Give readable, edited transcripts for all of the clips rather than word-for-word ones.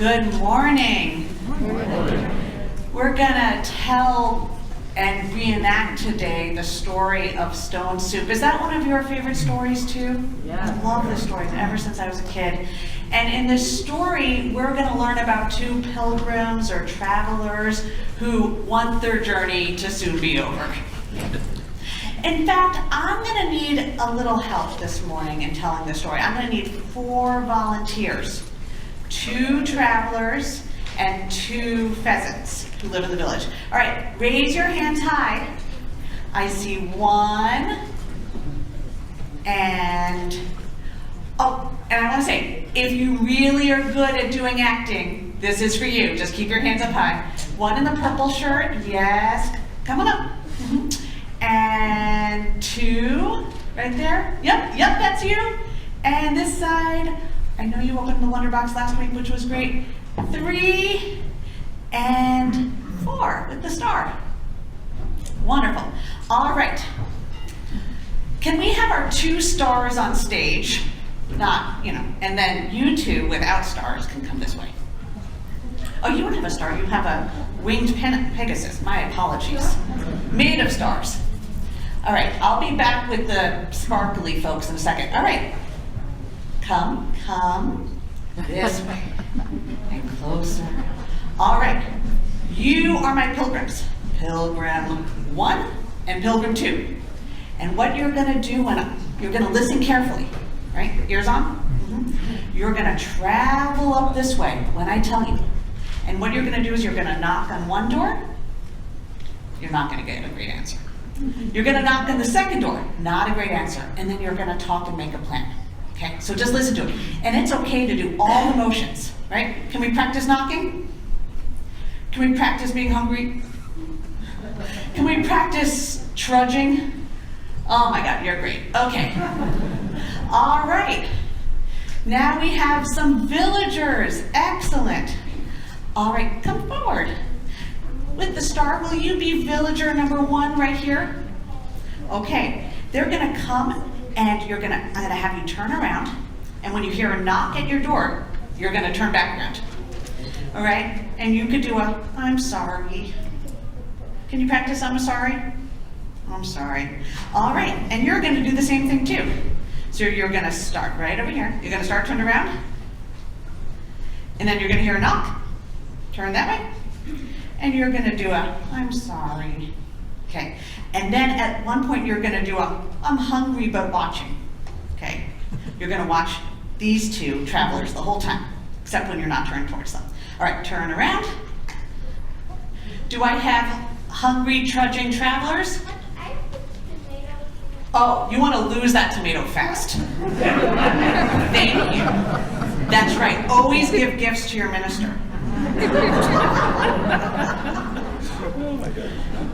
Good morning. We're gonna tell and reenact today the story of Stone Soup. Is that one of your favorite stories too? Yeah. I love this story ever since I was a kid. And in this story, we're gonna learn about two pilgrims or travelers who want their journey to soon be over. In fact, I'm gonna need a little help this morning in telling this story. I'm gonna need 4 volunteers, 2 travelers and 2 pheasants who live in the village. All right, raise your hands high. I see 1 and, oh, and I wanna say, if you really are good at doing acting, this is for you. Just keep your hands up high. 1 in the purple shirt, yes, come on up. And 2, right there. Yep, that's you. And this side, I know you opened the Wonder Box last week, which was great. 3 and 4 with the star. Wonderful. All right. Can we have our 2 stars on stage? Not, and then you 2 without stars can come this way. Oh, you don't have a star, you have a winged Pegasus. My apologies. Made of stars. All right, I'll be back with the sparkly folks in a second. All right, come this way and closer. All right, you are my pilgrims. Pilgrim 1 and Pilgrim 2. And what you're gonna do you're gonna listen carefully, right? Ears on? You're gonna travel up this way when I tell you. And what you're gonna do is you're gonna knock on 1 door. You're not gonna get a great answer. You're gonna knock on the second door, not a great answer, and then you're gonna talk and make a plan, okay? So just listen to it. And it's okay to do all the motions, right? Can we practice knocking? Can we practice being hungry? Can we practice trudging? Oh my God, you're great, okay. All right, now we have some villagers, excellent. All right, come forward. With the star, will you be villager number 1 right here? Okay, they're gonna come and I'm gonna have you turn around, and when you hear a knock at your door, you're gonna turn back around. All right, and you could do I'm sorry. Can you practice I'm sorry? I'm sorry. All right, and you're gonna do the same thing too. So you're gonna start right over here. You're gonna start turn around, and then you're gonna hear a knock. Turn that way. And you're gonna do I'm sorry. Okay, and then at one point you're gonna do I'm hungry but watching. Okay, you're gonna watch these 2 travelers the whole time, except when you're not turned towards them. All right, turn around. Do I have hungry, trudging travelers? Oh, you wanna lose that tomato fast. Thank you. That's right, always give gifts to your minister.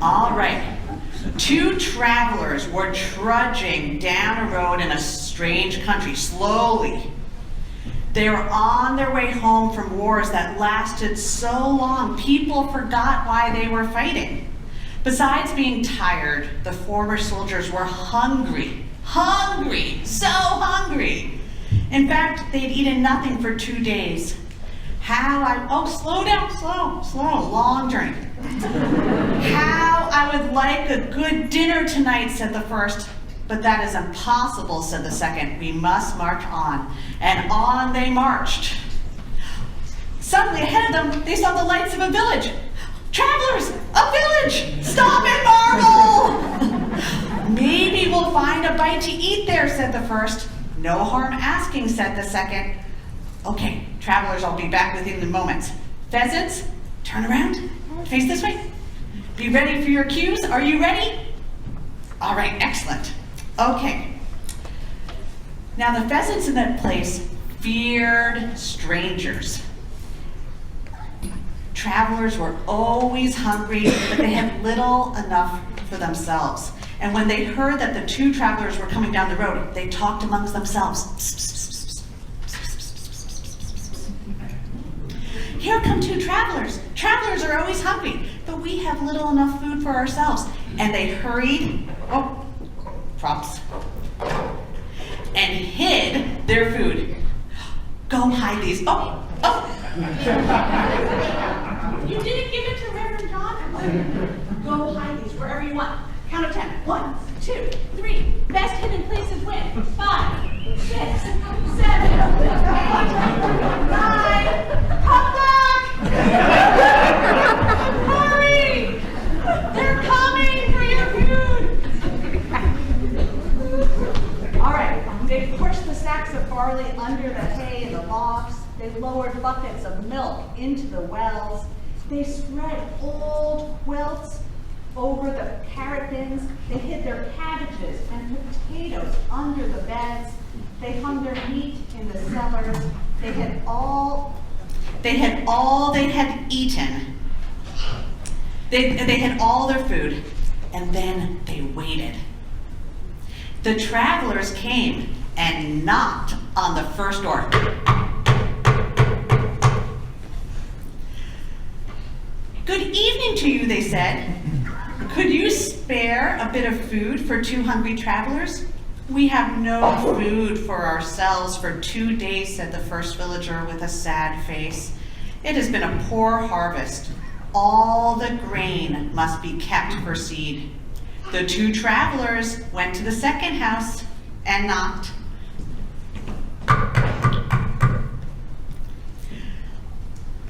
All right, 2 travelers were trudging down a road in a strange country, slowly. They were on their way home from wars that lasted so long, people forgot why they were fighting. Besides being tired, the former soldiers were hungry, so hungry. In fact, they'd eaten nothing for 2 days. Slow down, slow, long journey. How I would like a good dinner tonight, said the first. But that is impossible, said the second. We must march on. And on they marched. Suddenly ahead of them, they saw the lights of a village. Travelers, a village! Stop and marvel! Maybe we'll find a bite to eat there, said the first. No harm asking, said the second. Okay, travelers, I'll be back with you in moments. Pheasants, turn around, face this way. Be ready for your cues. Are you ready? All right, excellent. Okay. Now the pheasants in that place feared strangers. Travelers were always hungry, but they had little enough for themselves. And when they heard that the 2 travelers were coming down the road, they talked amongst themselves. Here come 2 travelers. Travelers are always hungry, but we have little enough food for ourselves. And they hurried, props, and hid their food. Go hide these. Oh, Oh! You didn't give it to Reverend John? Go hide these wherever you want. Count of 10. 1, 2, 3. Best hidden places win. 5, 6, 7, 8, 9. Come back! Hurry! They're coming for your food! All right, they pushed the sacks of barley under the hay in the lofts. They lowered buckets of milk into the wells. They spread old quilts over the carrot bins. They hid their cabbages and potatoes under the beds. They hung their meat in the cellars. They had all they had eaten. They had all their food, and then they waited. The travelers came and knocked on the first door. Good evening to you, they said. Could you spare a bit of food for 2 hungry travelers? We have no food for ourselves for 2 days, said the first villager with a sad face. It has been a poor harvest. All the grain must be kept for seed. The 2 travelers went to the second house and knocked.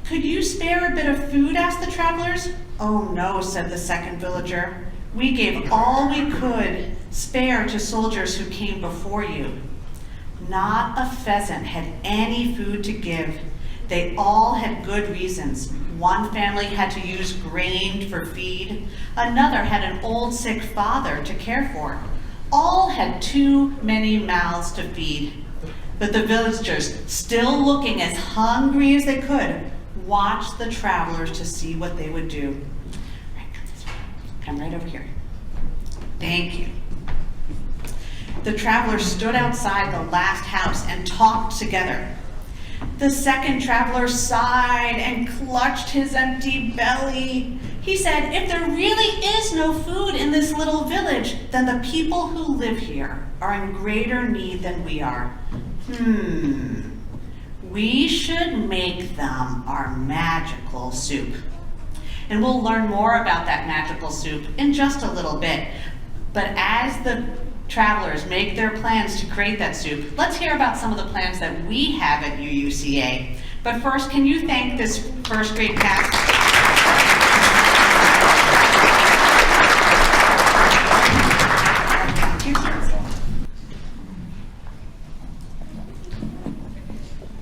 Could you spare a bit of food, asked the travelers. Oh no, said the second villager. We gave all we could spare to soldiers who came before you. Not a pheasant had any food to give. They all had good reasons. One family had to use grain for feed. Another had an old sick father to care for. All had too many mouths to feed. But the villagers, still looking as hungry as they could, watched the travelers to see what they would do. Right, come right over here. Thank you. The travelers stood outside the last house and talked together. The second traveler sighed and clutched his empty belly. He said, if there really is no food in this little village, then the people who live here are in greater need than we are. We should make them our magical soup. And we'll learn more about that magical soup in just a little bit. But as the travelers make their plans to create that soup, let's hear about some of the plans that we have at UUCA. But first, can you thank this first grade cast?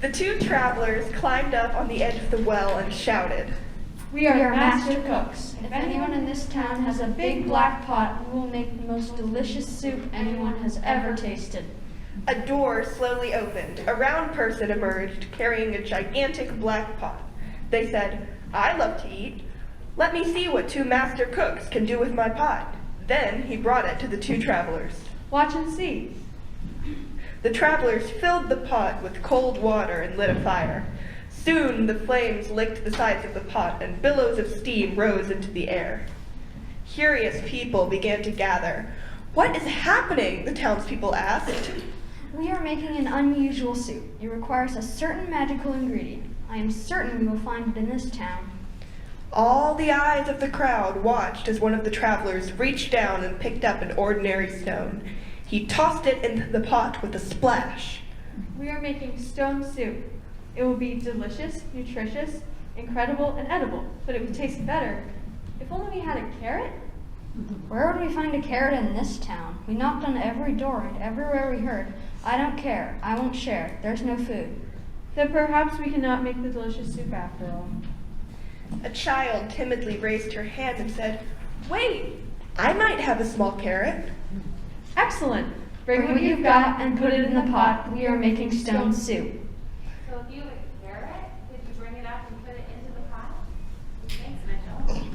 The 2 travelers climbed up on the edge of the well and shouted, We are master cooks. If anyone in this town has a big black pot, we will make the most delicious soup anyone has ever tasted. A door slowly opened. A round person emerged, carrying a gigantic black pot. They said, I love to eat. Let me see what 2 master cooks can do with my pot. Then he brought it to the 2 travelers. Watch and see. The travelers filled the pot with cold water and lit a fire. Soon the flames licked the sides of the pot and billows of steam rose into the air. Curious people began to gather. What is happening? The townspeople asked. We are making an unusual soup. It requires a certain magical ingredient. I am certain we will find it in this town. All the eyes of the crowd watched as one of the travelers reached down and picked up an ordinary stone. He tossed it into the pot with a splash. We are making stone soup. It will be delicious, nutritious, incredible, and edible, but it would taste better if only we had a carrot. Where would we find a carrot in this town? We knocked on every door and everywhere we heard, I don't care, I won't share, there's no food. Then perhaps we cannot make the delicious soup after all. A child timidly raised her hand and said, Wait, I might have a small carrot. Excellent! Bring what you've got and put it in the pot. We are making stone soup. So if you have a carrot, could you bring it up and put it into the pot? Thanks, Mitchell.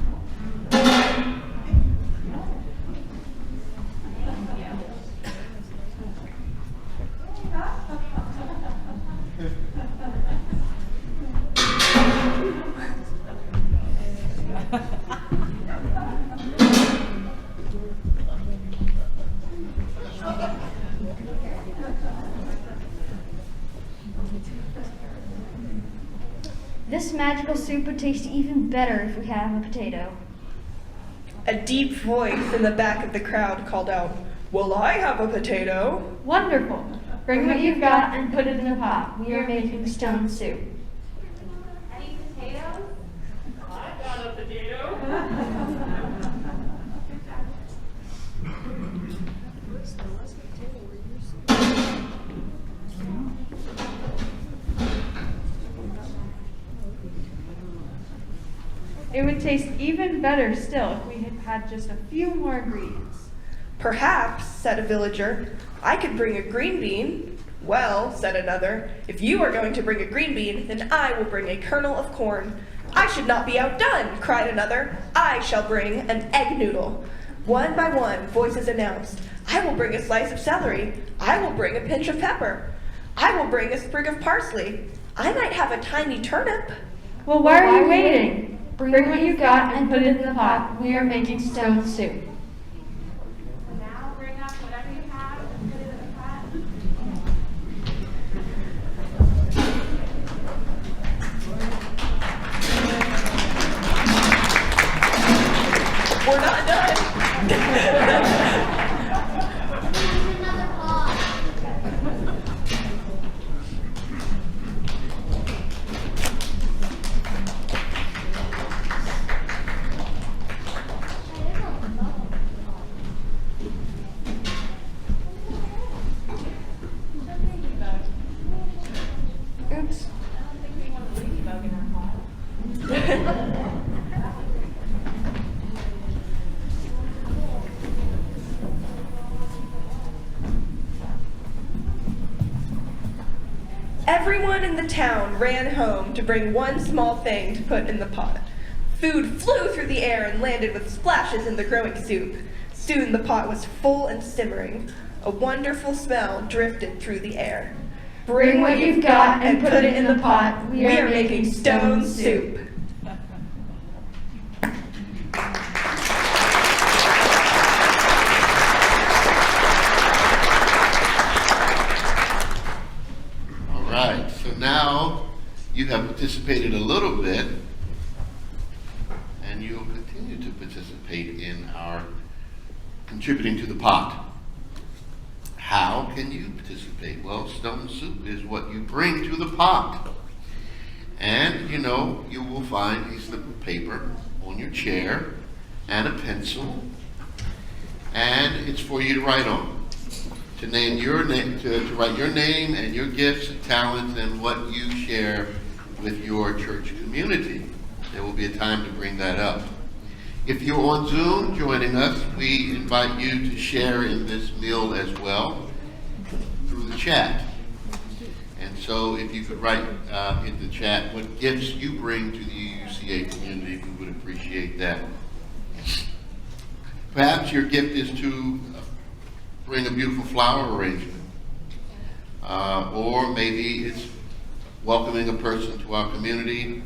This magical soup would taste even better if we had a potato. A deep voice in the back of the crowd called out, "Well, I have a potato." Wonderful. Bring what you've got and put it in the pot. We are making stone soup. Any potatoes? I got a potato. It would taste even better still if we had had just a few more ingredients. "Perhaps," said a villager, "I could bring a green bean." "Well," said another, "if you are going to bring a green bean, then I will bring a kernel of corn." "I should not be outdone," cried another. "I shall bring an egg noodle." One by one, voices announced, "I will bring a slice of celery." "I will bring a pinch of pepper." "I will bring a sprig of parsley." "I might have a tiny turnip." Well, why are you waiting? Bring what you've got and put it in the pot. We are making stone soup. Now bring up whatever you have and put it in the pot. We're not done. Oops. Everyone in the town ran home to bring one small thing to put in the pot. Food flew through the air and landed with splashes in the growing soup. Soon the pot was full and simmering. A wonderful smell drifted through the air. Bring what you've got and put it in the pot. We are making stone soup. All right, so now you have participated a little bit, and you'll continue to participate in our contributing to the pot. How can you participate? Well, stone soup is what you bring to the pot. And, you will find a slip of paper on your chair and a pencil. And it's for you to write on. To name your name, to write your name and your gifts and talents and what you share with your church community. There will be a time to bring that up. If you're on Zoom joining us, we invite you to share in this meal as well through the chat. And so if you could write in the chat what gifts you bring to the UUCA community, we would appreciate that. Perhaps your gift is to bring a beautiful flower arrangement. Or maybe it's welcoming a person to our community,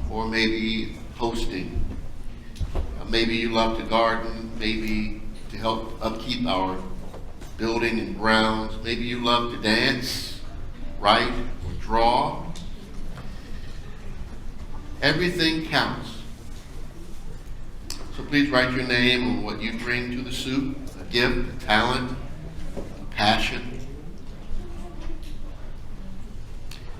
or maybe hosting. Maybe you love to garden, maybe to help upkeep our building and grounds. Maybe you love to dance, write, or draw. Everything counts. So please write your name on what you bring to the soup, a gift, a talent, a passion.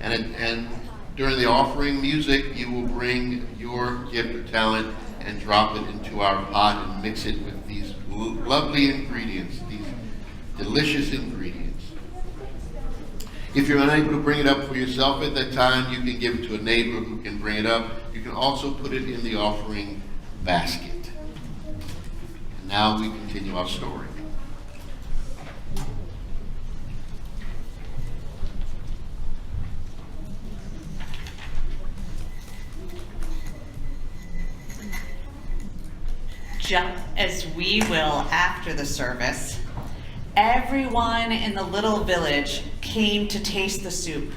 And during the offering music, you will bring your gift or talent and drop it into our pot and mix it with these lovely ingredients, these delicious ingredients. If you're unable to bring it up for yourself at that time, you can give it to a neighbor who can bring it up. You can also put it in the offering basket. And now we continue our story. Just as we will after the service, everyone in the little village came to taste the soup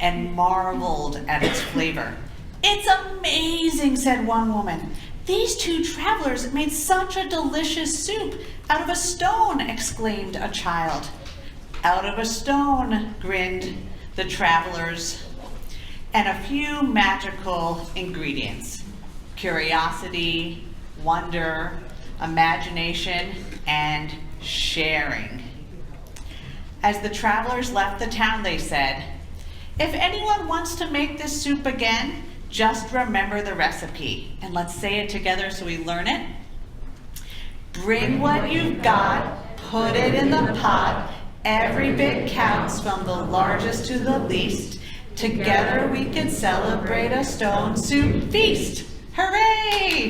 and marveled at its flavor. "It's amazing," said one woman. "These two travelers made such a delicious soup out of a stone," exclaimed a child. "Out of a stone," grinned the travelers. and a few magical ingredients: curiosity, wonder, imagination, and sharing. As the travelers left the town, they said, "If anyone wants to make this soup again, just remember the recipe." And let's say it together so we learn it. Bring what you've got, put it in the pot. Every bit counts from the largest to the least. Together we can celebrate a stone soup feast. Hooray!